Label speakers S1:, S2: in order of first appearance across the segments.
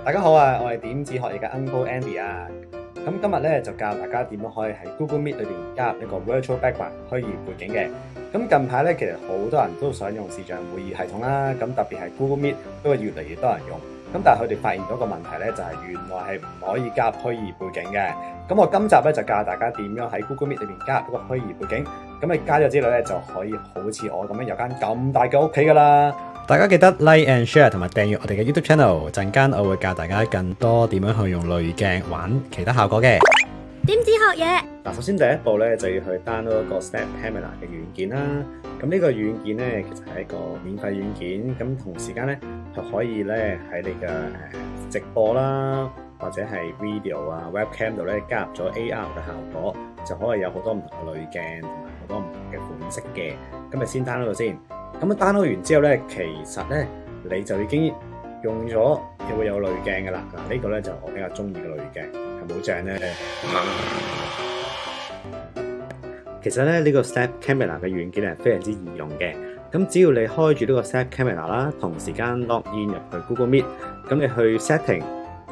S1: 大家好啊，我係點止學嘢嘅 Uncle Andy 啊。咁今日咧就教大家點樣可以喺 Google Meet 裏邊加入一個 Virtual Background 虛擬背景嘅。咁近排咧其實好多人都想用視像會議系統啦，咁特別係 Google Meet 都係越嚟越多人用。咁但係佢哋發現咗個問題咧，就係原來係唔可以加入虛擬背景嘅。咁我今集咧就教大家點樣喺 Google Meet 裏邊加入一個虛擬背景。咁你加咗之後咧，就可以好似我咁樣有間咁大嘅屋企噶啦。大家記得 like and share 同埋訂閱我哋嘅 YouTube channel， 陣間我會教大家更多點樣去用濾鏡玩其他效果嘅。
S2: 點止學嘢
S1: 嗱，首先第一步咧就要去 download 一個 Snap Camera 嘅軟件啦。咁呢個軟件咧其實係一個免費軟件，咁同時間咧就可以咧喺你嘅直播啦，或者係 video 啊 webcam 度咧加入咗 AR 嘅效果，就可以有好多唔同嘅濾鏡同埋好多唔同嘅款式嘅。咁咪先 download 先。咁啊 download 完之後咧，其實咧你就已經用咗又會有濾鏡噶啦。嗱，呢個咧就我比較中意嘅濾鏡，係咪好正咧？其實咧呢個 Snap Camera 嘅軟件係非常之易用嘅。咁只要你開住呢個 Snap Camera 啦，同時間 log in 入去 Google Meet， 咁你去 Setting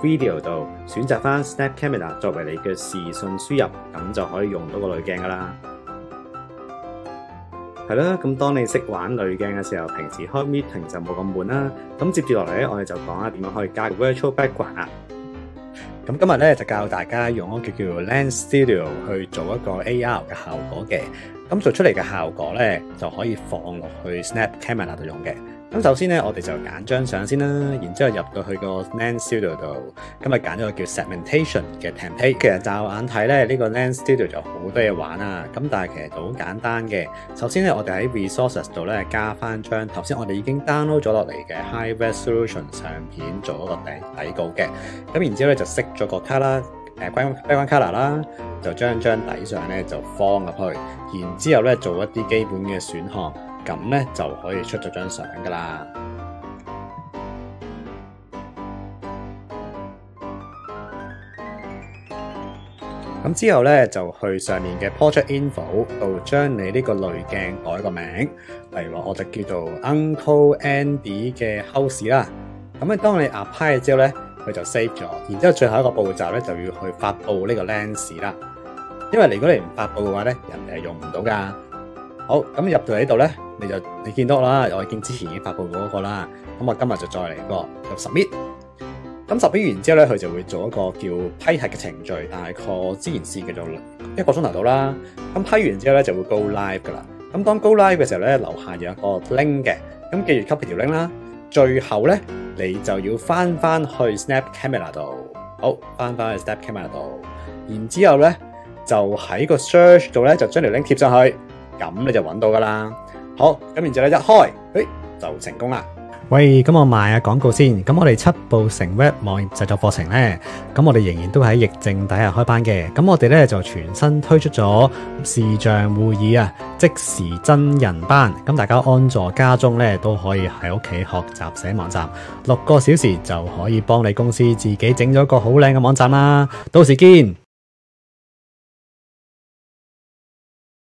S1: Video 度選擇翻 Snap Camera 作為你嘅視訊輸入，咁就可以用到個濾鏡噶啦。係啦，咁當你識玩濾鏡嘅時候，平時開 meeting 就冇咁悶啦。咁接住落嚟咧，我哋就講下點樣可以加入 Virtual Background 啦。咁今日咧就教大家用一個叫做 Lens Studio 去做一個 AR 嘅效果嘅。咁做出嚟嘅效果咧就可以放落去 Snap Camera 度用嘅。咁首先咧，我哋就揀張相先啦，然之後入到去個 Lens Studio 度，咁咪揀咗個叫 Segmentation 嘅 template。其實驟眼睇咧，呢個 Lens Studio 就好多嘢玩啊。咁但係其實就好簡單嘅。首先咧，我哋喺 Resources 度咧加翻張頭先我哋已經 download 咗落嚟嘅 High Resolution 相片做一個底稿嘅。咁然之後咧就熄咗個 color background color 啦，就將張底相咧就放入去，然之後咧做一啲基本嘅選項。咁咧就可以出咗張相噶啦。咁之後咧就去上面嘅 Project Info 度將你呢個濾鏡改個名，例如話我就叫做 Uncle Andy 嘅 House 啦。咁咧當你 apply 之後咧，佢就 save 咗。然之後最後一個步驟咧就要去發布呢個 Lens 啦。因為如果你唔發布嘅話咧，人哋係用唔到噶。好，咁入到嚟呢度咧，你見到啦，我已經之前已經發布過嗰個啦。咁我今日就再嚟個就 submit。咁 submit 完之後咧，佢就會做一個叫批核嘅程序，大概之前試叫做1個鐘頭到啦。咁批完之後咧就會 go live 噶啦。咁當 go live 嘅時候咧，樓下有一個 link 嘅，咁記住 copy 條 link 啦。最後咧，你就要翻去 Snap Camera 度，好，翻去 Snap Camera 度，然之後咧就喺個 search 度咧就將條 link 貼上去。咁你就揾到噶啦。好，咁然之後咧一開，就成功啦。喂，咁我賣下廣告先。咁我哋7步成 Web 網頁製作課程咧，咁我哋仍然都喺疫症底下開班嘅。咁我哋咧就全新推出咗視像會議啊，即時真人班。咁大家安坐家中咧都可以喺屋企學習寫網站，6個小時就可以幫你公司自己整咗個好靚嘅網站啦。到時見。